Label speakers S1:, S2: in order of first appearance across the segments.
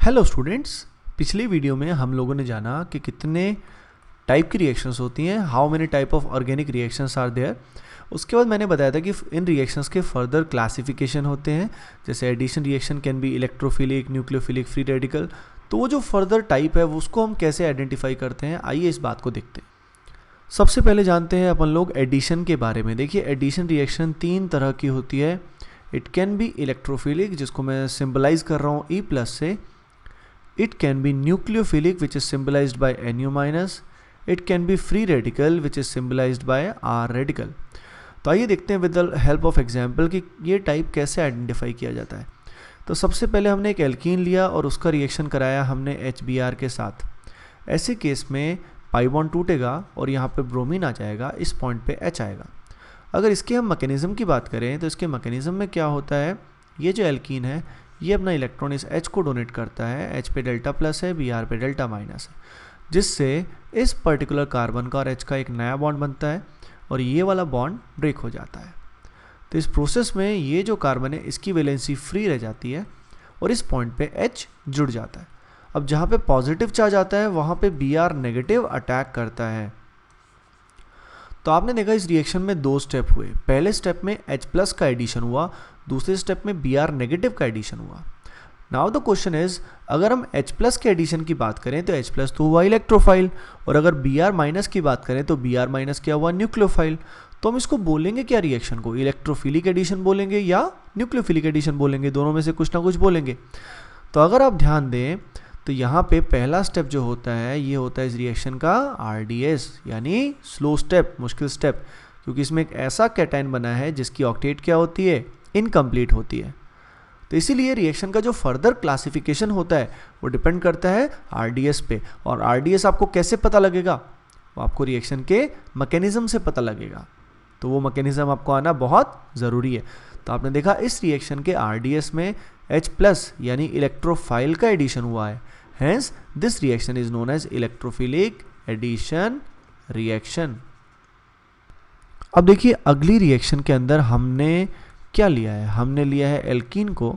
S1: Hello students, पिछली video में हम लोगों ने जाना कि कितने टाइप की रिएक्शंस होती हैं, how many type of organic reactions are there. उसके बाद मैंने बताया था कि इन रिएक्शंस के फर्दर क्लासिफिकेशन होते हैं, जैसे addition reaction can be electrophilic, nucleophilic, free radical. तो वो जो फर्दर टाइप है उसको हम कैसे आइडेंटिफाई करते हैं, आइए इस बात को देखते हैं। सबसे पहले जानते हैं अपन लोग एडिशन के बारे में। देखिए, एडिशन रिएक्शन तीन तरह की होती है। इट कैन बी इलेक्ट्रोफिलिक, जिसको मैं सिंबलाइज कर रहा हूँ ई प्लस से। It can be nucleophilic, which is symbolized by Nu-. It can be free radical, which is symbolized by R radical. तो आइए देखते हैं with the help of example कि ये टाइप कैसे आइडेंटिफाई किया जाता है। तो सबसे पहले हमने एक एल्कीन लिया और उसका रिएक्शन कराया हमने HBr के साथ। ऐसे केस में पाई बॉन्ड टूटेगा और यहाँ पे ब्रोमीन आ जाएगा, इस पॉइंट पे H आएगा। अगर इसके हम मैकेनिज्म की बात करें तो इसके मैकेनिज्म में क्या होता है, ये जो एल्कीन है ये अपना इलेक्ट्रॉन इस H को डोनेट करता है। H पे डेल्टा प्लस है, Br पे डेल्टा माइनस है, जिससे इस पर्टिकुलर कार्बन का और H का एक नया बॉन्ड बनता है और ये वाला बॉन्ड ब्रेक हो जाता है। तो इस प्रोसेस में ये जो कार्बन है इसकी वैलेंसी फ्री रह जाती है और इस पॉइंट पे H जुड़ जाता है। अब जहाँ पे पॉजिटिव चार्ज आता है वहाँ पे Br नेगेटिव अटैक करता है। तो आपने देखा इस रिएक्शन में दो स्टेप हुए। पहले स्टेप में H प्लस का एडिशन हुआ, दूसरे स्टेप में Br नेगेटिव का एडिशन हुआ। नाउ द क्वेश्चन इज, अगर हम H प्लस के एडिशन की बात करें तो H प्लस तो हुआ इलेक्ट्रोफाइल, और अगर Br माइनस की बात करें तो Br माइनस क्या हुआ, न्यूक्लियोफाइल। तो हम इसको बोलेंगे क्या, रिएक्शन को इलेक्ट्रोफिलिक एडिशन बोलेंगे या न्यूक्लियोफिलिक एडिशन बोलेंगे, दोनों में से कुछ ना कुछ बोलेंगे। तो अगर आप ध्यान दें तो यहाँ पे पहला स्टेप जो होता है ये होता है इस रिएक्शन का RDS, यानी स्लो स्टेप, मुश्किल स्टेप, क्योंकि इसमें एक ऐसा कैटायन बना है जिसकी ऑक्टेट क्या होती है, इनकम्प्लीट होती है। तो इसीलिए रिएक्शन का जो फर्दर क्लासिफिकेशन होता है वो डिपेंड करता है RDS पे। और RDS आपको कैसे पता लगेगा, वो आपको रिएक्शन के मैकेनिज्म से पता लगेगा। तो वो मैकेनिज्म आपको आना बहुत ज़रूरी है। तो आपने देखा इस रिएक्शन के RDS में H प्लस यानी इलेक्ट्रोफाइल का एडिशन हुआ है। Hence, this reaction is known as electrophilic addition reaction. अब देखिए अगली रिएक्शन के अंदर हमने क्या लिया है, हमने लिया है एल्कीन को,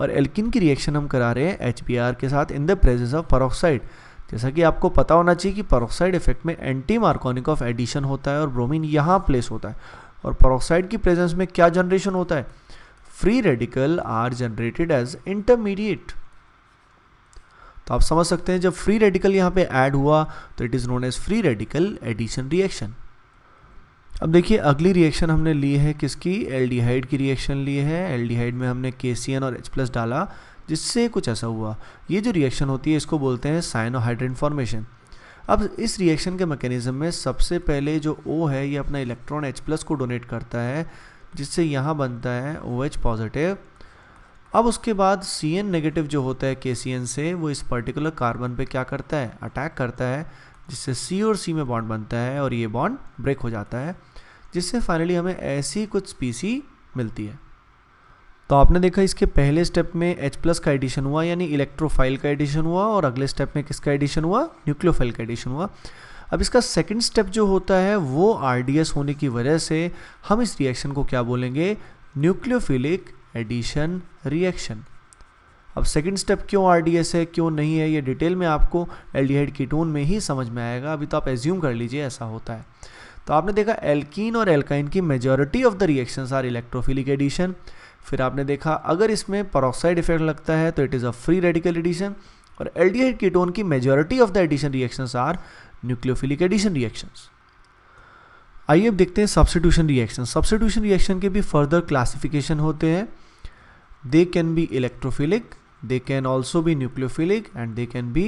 S1: और एल्कीन की रिएक्शन हम करा रहे हैं HBr के साथ in the presence of peroxide. जैसा कि आपको पता होना चाहिए कि पेरोक्साइड इफेक्ट में एंटी मार्कोनिकॉफ एडिशन होता है और ब्रोमीन यहाँ प्लेस होता है, और पेरोक्साइड की प्रेजेंस में क्या जनरेशन होता है, free radical are generated as intermediate. तो आप समझ सकते हैं जब फ्री रेडिकल यहाँ पे ऐड हुआ तो it is known as free radical addition reaction. अब देखिए अगली रिएक्शन हमने ली है किसकी, एल्डिहाइड की रिएक्शन ली है। एल्डिहाइड में हमने KCN और H प्लस डाला, जिससे कुछ ऐसा हुआ। ये जो रिएक्शन होती है इसको बोलते हैं साइनोहाइड्रेन फॉर्मेशन। अब इस रिएक्शन के मैकेनिज्म में सबसे पहले जो O है ये अपना इलेक्ट्रॉन H प्लस को डोनेट करता है, जिससे यहाँ बनता है OH पॉजिटिव। अब उसके बाद Cn नेगेटिव जो होता है KCN से, वो इस पर्टिकुलर कार्बन पे क्या करता है, अटैक करता है, जिससे C और C में बॉन्ड बनता है और ये बॉन्ड ब्रेक हो जाता है, जिससे फाइनली हमें ऐसी कुछ स्पीसी मिलती है। तो आपने देखा इसके पहले स्टेप में H प्लस का एडिशन हुआ यानी इलेक्ट्रोफाइल का एडिशन हुआ, और अगले स्टेप में किसका एडिशन हुआ, न्यूक्लियोफाइल का एडिशन हुआ। अब इसका सेकेंड स्टेप जो होता है वो RDS होने की वजह से हम इस रिएक्शन को क्या बोलेंगे, न्यूक्लियोफिलिक एडिशन रिएक्शन। अब सेकंड स्टेप क्यों RDS है क्यों नहीं है, ये डिटेल में आपको एल्डिहाइड कीटोन में ही समझ में आएगा, अभी तो आप एज्यूम कर लीजिए ऐसा होता है। तो आपने देखा एल्कीन और एल्काइन की majority of the reactions are electrophilic addition. फिर आपने देखा अगर इसमें पेरोक्साइड इफेक्ट लगता है तो it is a free radical addition, और एल्डिहाइड कीटोन की majority of the addition reactions are nucleophilic addition reactions. आइए अब देखते हैं सब्स्टिट्यूशन रिएक्शन। सब्स्टिट्यूशन रिएक्शन के भी फर्दर क्लासिफिकेशन होते हैं। They can be electrophilic, they can also be nucleophilic and they can be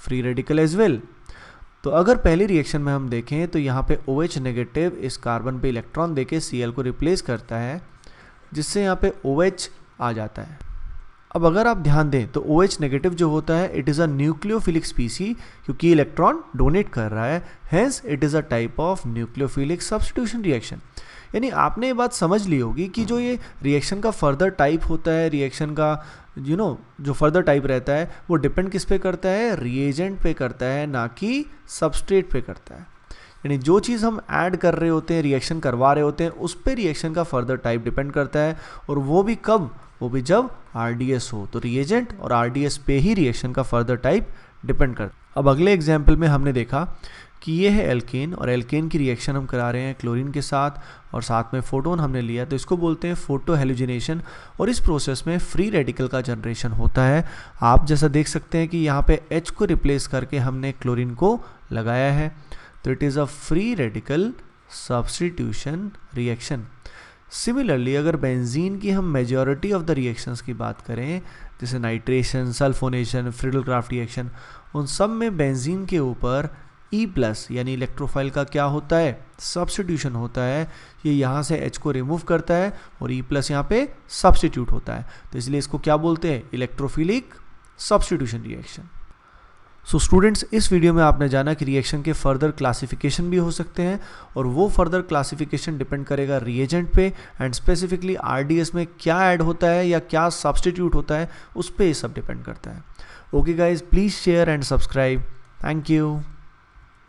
S1: free radical as well. तो अगर पहली रिएक्शन में हम देखें तो यहाँ पे OH नेगेटिव इस कार्बन पे इलेक्ट्रॉन देके Cl को रिप्लेस करता है, जिससे यहाँ पे OH आ जाता है। अब अगर आप ध्यान दें तो OH नेगेटिव जो होता है इट इज़ अ न्यूक्लियोफिलिक स्पीसी, क्योंकि इलेक्ट्रॉन डोनेट कर रहा है, hence it is a type of nucleophilic substitution reaction. यानी आपने ये बात समझ ली होगी कि जो ये रिएक्शन का फर्दर टाइप होता है, रिएक्शन का जो फर्दर टाइप रहता है वो डिपेंड किस पे करता है, रिएजेंट पे करता है, ना कि सबस्ट्रेट पे करता है। यानी जो चीज़ हम ऐड कर रहे होते हैं, रिएक्शन करवा रहे होते हैं, उस पे रिएक्शन का फर्दर टाइप डिपेंड करता है, और वो भी कब, वो भी जब RDS हो। तो रिएजेंट और RDS पे ही रिएक्शन का फर्दर टाइप डिपेंड करता है। अब अगले एग्जाम्पल में हमने देखा कि ये है एल्केन और एल्केन की रिएक्शन हम करा रहे हैं क्लोरीन के साथ और साथ में फोटोन हमने लिया, तो इसको बोलते हैं फोटो हेलोजिनेशन। और इस प्रोसेस में फ्री रेडिकल का जनरेशन होता है। आप जैसा देख सकते हैं कि यहाँ पे H को रिप्लेस करके हमने क्लोरीन को लगाया है, तो it is a free radical substitution reaction. Similarly अगर बेंजीन की हम मेजॉरिटी ऑफ द रिएक्शंस की बात करें, जैसे नाइट्रेशन, सल्फोनेशन, फ्रिडल-क्राफ्ट रिएक्शन, उन सब में बेंजीन के ऊपर E+ यानी इलेक्ट्रोफाइल का क्या होता है, सब्स्टिट्यूशन होता है। ये यहाँ से H को रिमूव करता है और E+ यहाँ पे सब्स्टिट्यूट होता है, तो इसलिए इसको क्या बोलते हैं, electrophilic substitution reaction. So students, इस वीडियो में आपने जाना कि रिएक्शन के फर्दर क्लासिफिकेशन भी हो सकते हैं और वो फर्दर क्लासिफिकेशन डिपेंड करेगा रिएजेंट पे एंड स्पेसिफिकली RDS में क्या ऐड होता है या क्या सब्स्टिट्यूट होता है, उस पर ये सब डिपेंड करता है। Okay guys, please share and subscribe. Thank you.